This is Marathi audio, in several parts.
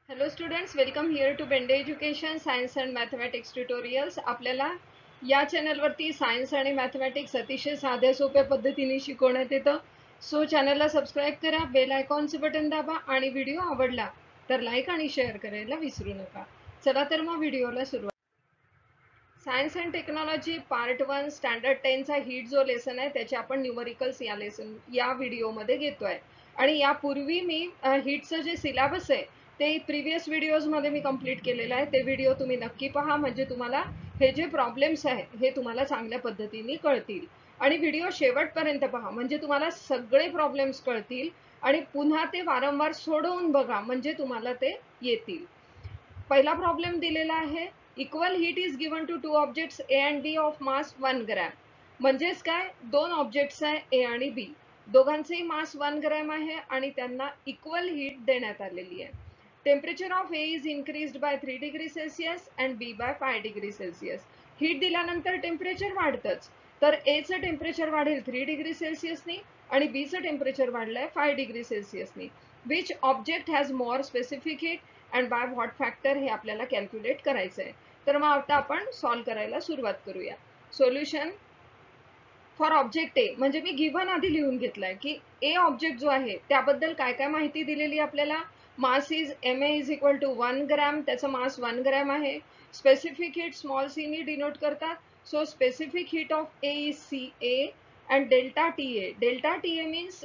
Hello students, welcome here to Bende education science and mathematics tutorials. आपल्याला या चॅनलवरती सायन्स आणि मॅथमॅटिक्स अतिशय साध्या सोप्या पद्धतीने शिकवण्यात येतं. सो चॅनलला सबस्क्राईब करा, बेल आयकॉनचे बटन दाबा आणि व्हिडिओ आवडला तर लाईक आणि शेअर करायला विसरू नका. चला तर मग व्हिडिओला सुरुवात. Science and technology part 1 standard 10चा हीट जो लेसन आहे त्याचे आपण न्यूमरिकल्स या व्हिडिओमध्ये घेतोय. आणि यापूर्वी मी हीटचं जे सिलेबस आहे ते प्रिव्हियस व्हिडिओजमध्ये मी कंप्लीट केलेलं आहे. ते व्हिडिओ तुम्ही नक्की पहा, म्हणजे तुम्हाला हे जे प्रॉब्लेम्स आहे हे तुम्हाला चांगल्या पद्धतीने कळतील. आणि व्हिडिओ शेवटपर्यंत पहा, म्हणजे तुम्हाला सगळे प्रॉब्लेम्स कळतील आणि पुन्हा ते वारंवार सोडवून बघा, म्हणजे तुम्हाला ते येतील. पहिला प्रॉब्लेम दिलेला आहे, equal heat is given to two objects A and B of mass 1 gram. म्हणजेच काय, दोन ऑब्जेक्ट्स आहे ए आणि बी, दोघांचेही मास 1 ग्रॅम आहे आणि त्यांना इक्वल हीट देण्यात आलेली आहे. Temperature of A is increased by 3 degree Celsius and B by 5 degree Celsius. Heat दिल्यानंतर टेम्परेचर वाढतंच, तर एचं टेम्परेचर वाढेल 3 डिग्री सेल्सिअसनी आणि बीचं टेम्परेचर वाढलंय 5 डिग्री सेल्सिअसनी. Which object has more specific heat and by what factor हे आपल्याला कॅल्क्युलेट करायचं आहे. तर मग आता आपण सॉल्व करायला सुरुवात करूया. सोल्युशन फॉर ऑब्जेक्ट ए, म्हणजे मी गिव्हन आधी लिहून घेतलाय की ए ऑब्जेक्ट जो आहे त्याबद्दल काय काय माहिती दिलेली आपल्याला. Mass is M A is equal to 1 gram, त्याचं मास 1 ग्रॅम आहे. स्पेसिफिक हीट स्मॉल सी नी डिनोट करतात. So specific heat of A is C A and delta T A. Delta T A means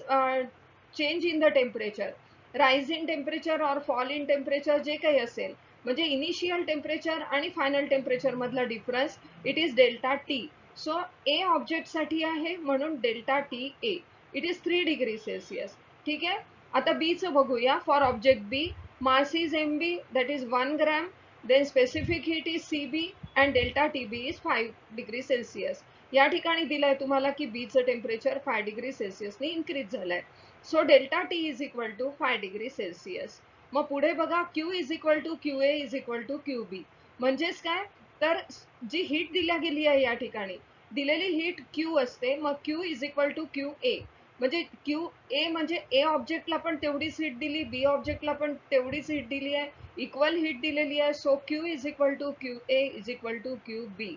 change in the temperature, rise in temperature और फॉल इन टेम्परेचर जे काही असेल, म्हणजे इनिशियल टेम्परेचर आणि फायनल टेम्परेचर मधला difference, it is delta T. So A object साठी आहे म्हणून delta T A, it is 3 degree Celsius. ठीक आहे. आता बीचं बघूया. For object B, mass is M B, that is 1 gram, then specific heat is C B and delta T B is 5 degree Celsius. या ठिकाणी दिलंय तुम्हाला की बीचं टेम्परेचर 5 डिग्री सेल्सिअसने इन्क्रीज झालंय. So delta T is equal to 5 degree Celsius. मग पुढे बघा, Q is equal to Q A is equal to Q B. म्हणजेच काय, तर जी हीट दिल्या गेली आहे या ठिकाणी दिलेली हीट क्यू असते, मग Q is equal to Q A. म्हणजे क्यू ए म्हणजे ए ऑब्जेक्टला पण तेवढीच हीट दिली, बी ऑब्जेक्टला पण तेवढीच हीट दिली आहे, इक्वल हीट दिलेली आहे. So Q is equal to Q A is equal to Q B.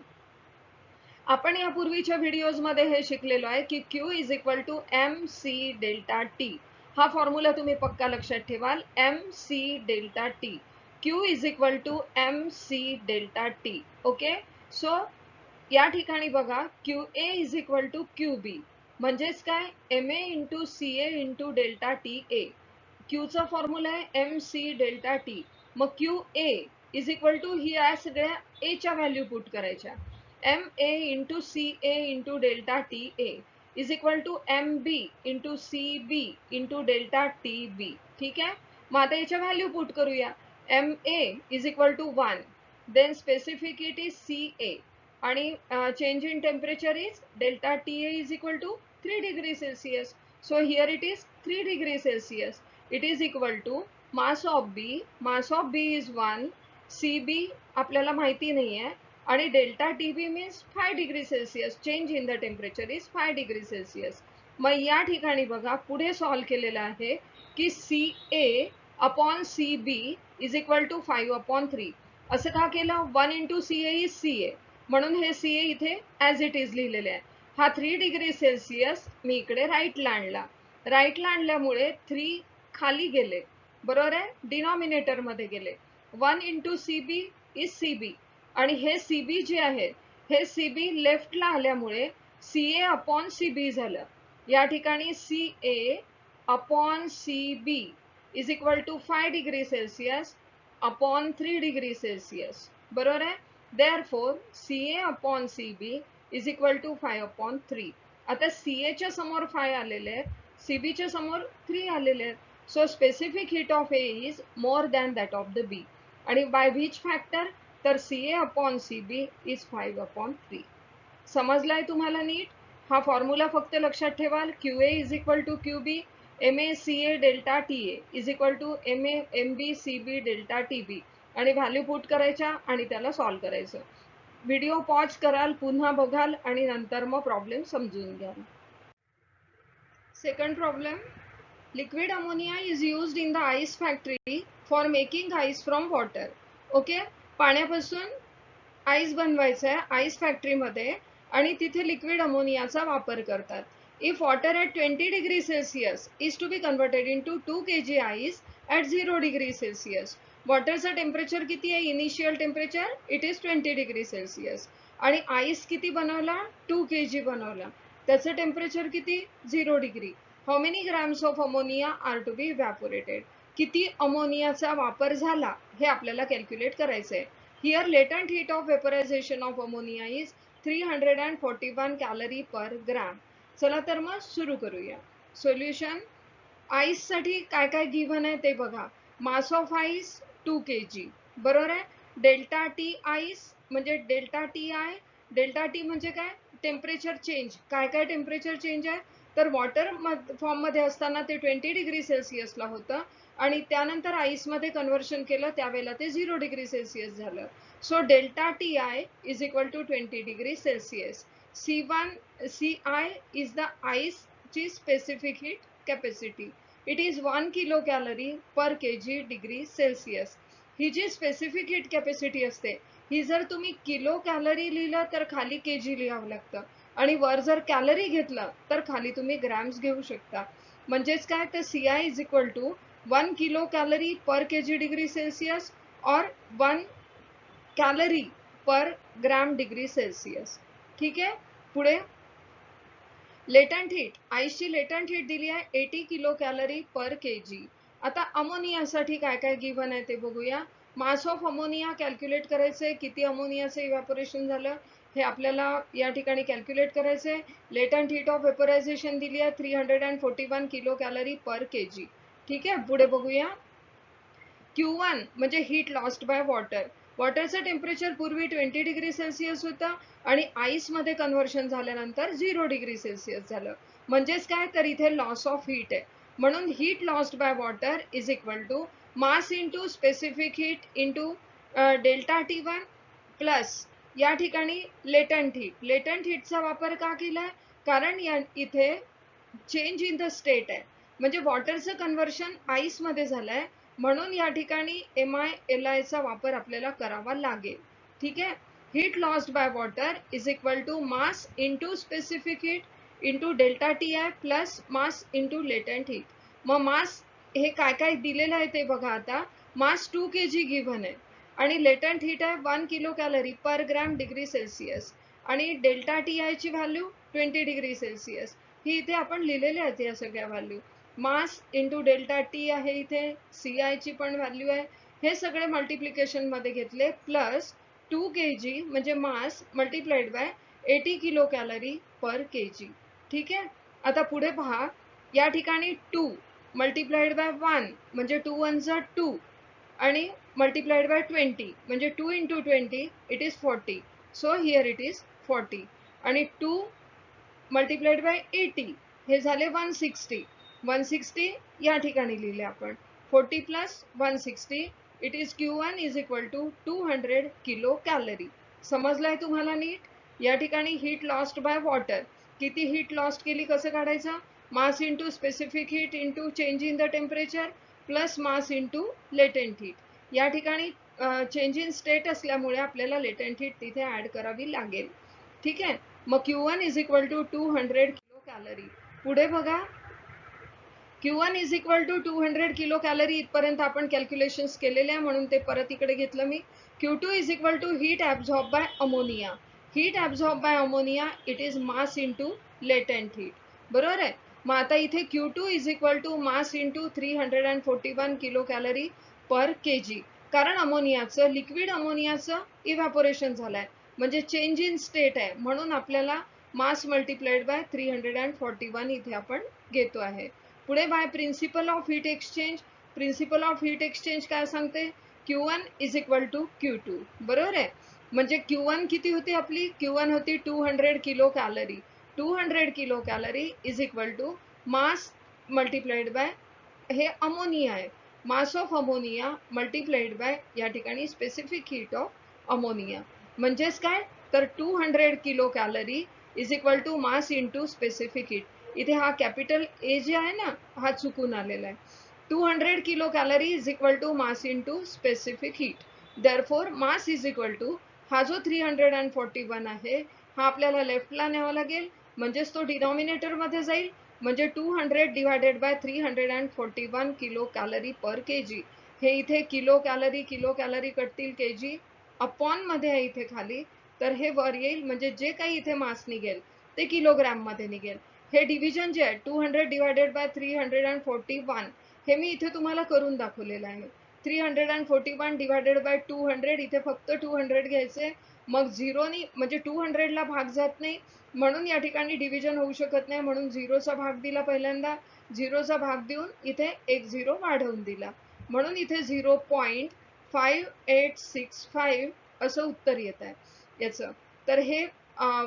आपण यापूर्वीच्या व्हिडिओजमध्ये हे शिकलेलो आहे की Q is equal to M C delta T. हा फॉर्म्युला तुम्ही पक्का लक्षात ठेवाल, M C delta T. Q is equal to M C delta T. Okay. So या ठिकाणी बघा, Q A is equal to Q B. म्हणजेच काय, M A into C A into delta T A. क्यूचा फॉर्म्युला आहे एम सी डेल्टा टी. मग Q A is equal to ही या सगळ्या एच्या व्हॅल्यू पुट करायच्या. M A into C A into delta T A is equal to M B into C B into delta T B. ठीक आहे. मग आता याच्या व्हॅल्यू पुट करूया. M A is equal to 1, then specific heat is C A आणि change in temperature is delta T A is equal to 3 degree Celsius. So here it is 3 degree Celsius. It is equal to mass of B, mass of B is 1, C B आपल्याला माहिती नाही आहे, आणि delta T B means 5 degree Celsius, change in the temperature is 5 degree Celsius. मग या ठिकाणी बघा, पुढे सॉल्व केलेलं आहे की C A upon C B is equal to 5/3. असं का केलं, 1 into C A is C A, म्हणून हे सी ए इथे ॲज इट इज लिहिलेले आहे. हा 3 डिग्री सेल्सिअस मी इकडे राईटला आणला. राईटला आणल्यामुळे 3 खाली गेले, बरोबर आहे, डिनॉमिनेटर मध्ये गेले. 1 into C B is C B, आणि हे सी बी जे आहे हे सी बी लेफ्टला आल्यामुळे C A upon C B झालं. या ठिकाणी C A upon C B is equal to 5 degree Celsius upon 3 degree Celsius, बरोबर आहे. Therefore C A upon C B is equal to 5/3. आता सी एच्या समोर 5 आलेले आहेत, सी बीच्या समोर 3 आलेले आहेत. So specific heat of A is more than that of the B. आणि बाय विच फॅक्टर, तर C A upon C B is 5/3. समजलाय तुम्हाला नीट. हा फॉर्म्युला फक्त लक्षात ठेवाल, Q A is equal to Q B, M A C A delta T A is equal to M A M B C B delta T B, आणि व्हॅल्यू पुट करायच्या आणि त्याला सॉल्व करायचं. व्हिडिओ पॉज कराल, पुन्हा बघाल आणि नंतर मग प्रॉब्लेम समजून घ्याल. Second problem, Liquid ammonia is used in the ice factory for making ice from water. Okay, पाण्यापासून आईस बनवायचं आहे आईस फॅक्टरीमध्ये आणि तिथे लिक्विड अमोनियाचा वापर करतात. If water at 20 degree Celsius is to be converted into 2 kg ice at 0 degree Celsius. वॉटरचं टेम्परेचर किती आहे? Initial temperature it is 20 degree Celsius. आणि आईस किती बनवला? 2 kg बनवला. त्याचं टेम्परेचर किती? 0 degree. How many grams of ammonia are to be evaporated. किती अमोनियाचा वापर झाला हे आपल्याला कॅल्क्युलेट करायचं आहे. Here latent heat of vaporization of ammonia is 341 calorie per gram. चला तर मग सुरू करूया. सोल्युशन. आईस साठी काय काय गिव्हन आहे ते बघा. Mass of ice 2 kg. बरोबर आहे. डेल्टा टी आईस म्हणजे delta T I. Delta T म्हणजे काय? Temperature change. काय काय टेम्परेचर चेंज आहे? तर वॉटर फॉर्म मध्ये असताना ते 20 डिग्री सेल्सिअसला होतं आणि त्यानंतर आईस मध्ये कन्वर्शन केलं त्यावेळेला ते 0 डिग्री सेल्सिअस झालं. So delta T I is equal to 20 degree Celsius. CI is the ice ची specific heat capacity. It is 1 kilo calorie per kg degree Celsius. ही जी स्पेसिफिक हीट कॅपॅसिटी असते ही जर तुम्ही किलो कॅलरी लिहिलं तर खाली kg लिहावं लागतं आणि वर जर कॅलरी घेतलं तर खाली तुम्ही ग्रॅम्स घेऊ शकता. म्हणजेच काय? तर CI is equal to 1 kilo calorie per kg degree Celsius और 1 calorie per gram degree Celsius. ठीक आहे. पुढे लेटंट हीट. आईसची लेटंट हीट दिली आहे 80 किलो कॅलरी पर kg. आता अमोनियासाठी काय काय गिव्हन आहे ते बघूया. मास ऑफ अमोनिया कॅल्क्युलेट करायचंय. किती अमोनियाचं इव्हॅपोरेशन झालं हे आपल्याला या ठिकाणी कॅल्क्युलेट करायचंय. लेटंट हीट ऑफ वेपोरायझेशन दिली आहे 341 किलो कॅलरी पर kg. ठीक आहे. पुढे बघूया. Q1 म्हणजे हीट लॉस्ट बाय वॉटर. वॉटरचं टेम्परेचर पूर्वी 20 डिग्री सेल्सिअस होतं आणि आईस मध्ये कन्वर्शन झाल्यानंतर 0 डिग्री सेल्सिअस झालं. म्हणजेच काय? तर इथे लॉस ऑफ हीट आहे. म्हणून heat lost by water is equal to mass into specific heat into delta T1 plus या ठिकाणी लेटंट हीट. लेटंट हीटचा वापर का केलाय? कारण इथे चेंज इन द स्टेट आहे. म्हणजे वॉटरचं कन्वर्शन आईस मध्ये झालंय म्हणून या ठिकाणी MI/LI चा वापर आपल्याला करावा लागेल. ठीक आहे. Heat lost by water is equal to mass into specific heat into delta TI plus mass into latent heat. मग मास हे काय काय दिलेलं आहे ते बघा आता. मास 2 kg गिव्हन आहे आणि लेटंट हीट आहे 1 kilo calorie per gram degree Celsius आणि डेल्टा TI ची व्हॅल्यू 20 डिग्री सेल्सिअस. ही इथे आपण लिहिलेले आहेत या सगळ्या value. Mass into delta T आहे इथे. CI ची पण व्हॅल्यू आहे. हे सगळे मल्टिप्लिकेशन मध्ये घेतले प्लस 2 kg म्हणजे mass multiplied by 80 kilo calorie per kg. ठीक आहे. आता पुढे पहा. या ठिकाणी 2 मल्टिप्लाइड बाय 1 म्हणजे 2 1 जा 2 आणि मल्टिप्लाइड बाय 20 म्हणजे 2 into 20 it is 40. So here it is 40 आणि 2 मल्टिप्लाइड बाय 80 हे झाले 160. 160 या ठिकाणी लिहिले आपण. 40 plus 160 it is Q1 is equal to 200 kilo calorie. समजलाय तुम्हाला नीट? या ठिकाणी हीट लॉस्ट बाय वॉटर. किती हीट लॉस्ट केली कसं काढायचं? Mass into specific heat into change in the temperature plus mass into latent heat. या ठिकाणी चेंज इन स्टेट असल्यामुळे आपल्याला लेटेंट हीट तिथे ऍड करावी लागेल. ठीक आहे. मग Q1 is equal to 200 kilo calorie. पुढे बघा. Q1 is equal to 200 kilo calorie इथपर्यंत आपण कॅल्क्युलेशन्स केलेले आहे म्हणून ते परत इकडे घेतलं मी. Q2 is equal to heat absorb by ammonia. Heat absorb by ammonia it is mass into latent heat. बरोबर आहे. मग आता इथे Q2 is equal to mass into 341 kilo calorie per kg. कारण अमोनियाचं लिक्विड अमोनियाचं इव्हॅपोरेशन झालंय म्हणजे चेंज इन स्टेट आहे म्हणून आपल्याला मास मल्टिप्लाइड बाय 341 इथे आपण घेतो आहे. पुढे by principle of heat exchange. Principle of heat exchange काय सांगते? Q1 is equal to Q2. बरोबर आहे. म्हणजे Q1 किती होती आपली? Q1 होती 200 kilo calorie. 200 kilo calorie is equal to mass multiplied by हे अमोनिया आहे. Mass of ammonia multiplied by या ठिकाणी स्पेसिफिक हीट ऑफ अमोनिया. म्हणजेच काय? तर 200 kilo calorie is equal to mass into specific heat. इथे हा कॅपिटल ए जे आहे ना हा चुकून आलेला आहे. 200 kilo calorie is equal to mass into specific heat. Therefore mass is equal to हा जो 341 आहे हा आपल्याला लेफ्टला न्यावा लागेल, म्हणजेच तो डिनॉमिनेटर मध्ये जाईल, म्हणजे 200 divided by 341 kilo calorie per KG. हे इथे किलो कॅलरी कटतील केजी अपॉन मध्ये आहे इथे खाली, तर हे वर येईल, म्हणजे जे काही इथे मास निघेल ते किलोग्रॅम मध्ये निघेल. हे डिव्हिजन जे आहे 200 डिवायडेड बाय 341 हे मी इथे तुम्हाला करून दाखवलेलं आहे. 341 डिवायडेड बाय 200 इथे फक्त 200 घ्यायचे, मग झिरोनी म्हणजे 200 ला भाग जात नाही म्हणून या ठिकाणी डिव्हिजन होऊ शकत नाही, म्हणून झिरोचा भाग दिला पहिल्यांदा, झिरोचा भाग देऊन इथे एक झिरो वाढवून दिला, म्हणून इथे 0.5865 असं उत्तर येत आहे याचं. तर हे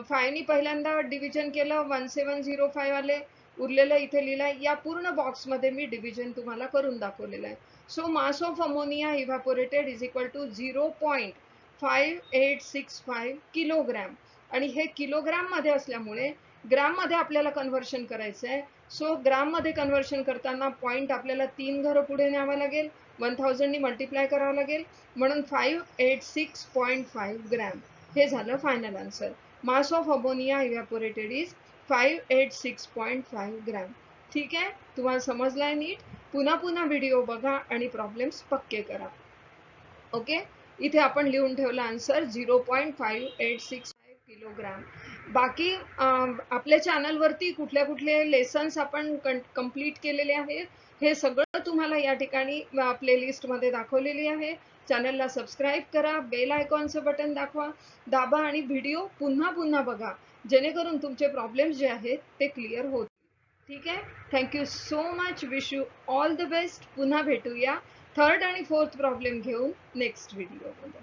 5 नी पहिल्यांदा डिव्हिजन केलं 1705 आले, उरलेलं इथे लिहिलंय. या पूर्ण बॉक्स मध्ये मी डिव्हिजन तुम्हाला करून दाखवलेलं आहे. So mass of ammonia evaporated is equal to 0.5865 kilogram. आणि हे किलोग्रॅम मध्ये असल्यामुळे ग्राम मध्ये आपल्याला कन्व्हर्शन करायचं आहे. सो ग्राम मध्ये कन्व्हर्शन करताना पॉइंट आपल्याला 3 घरं पुढे न्यावं लागेल, 1000 नी मल्टिप्लाय करावं लागेल, म्हणून 586.5 ग्रॅम. हे झालं final answer. Mass of ammonia evaporated is 586.5 gram. ठीक आहे, तुम्हाला समजलाय नीट? पुन्हा पुन्हा व्हिडिओ बघा आणि प्रॉब्लेम्स पक्के करा. ओके, इथे आपण लिहून ठेवला आन्सर 0.586 किलोग्राम. बाकी आपल्या चॅनलवरती कुठल्या कुठले लेसन्स आपण कंप्लीट केलेले आहेत हे सगळं तुम्हाला या ठिकाणी प्लेलिस्ट मध्ये दाखवलेली आहे. चॅनलला सबस्क्राईब करा, बेल आयकॉनचं बटन दाबा आणि व्हिडिओ पुन्हा पुन्हा बघा, जेणेकरून तुमचे प्रॉब्लेम्स जे आहेत ते क्लिअर होतील. ठीक आहे, thank you so much, wish you all the best. पुन्हा भेटूया थर्ड आणि फोर्थ प्रॉब्लेम घेऊन नेक्स्ट व्हिडिओमध्ये.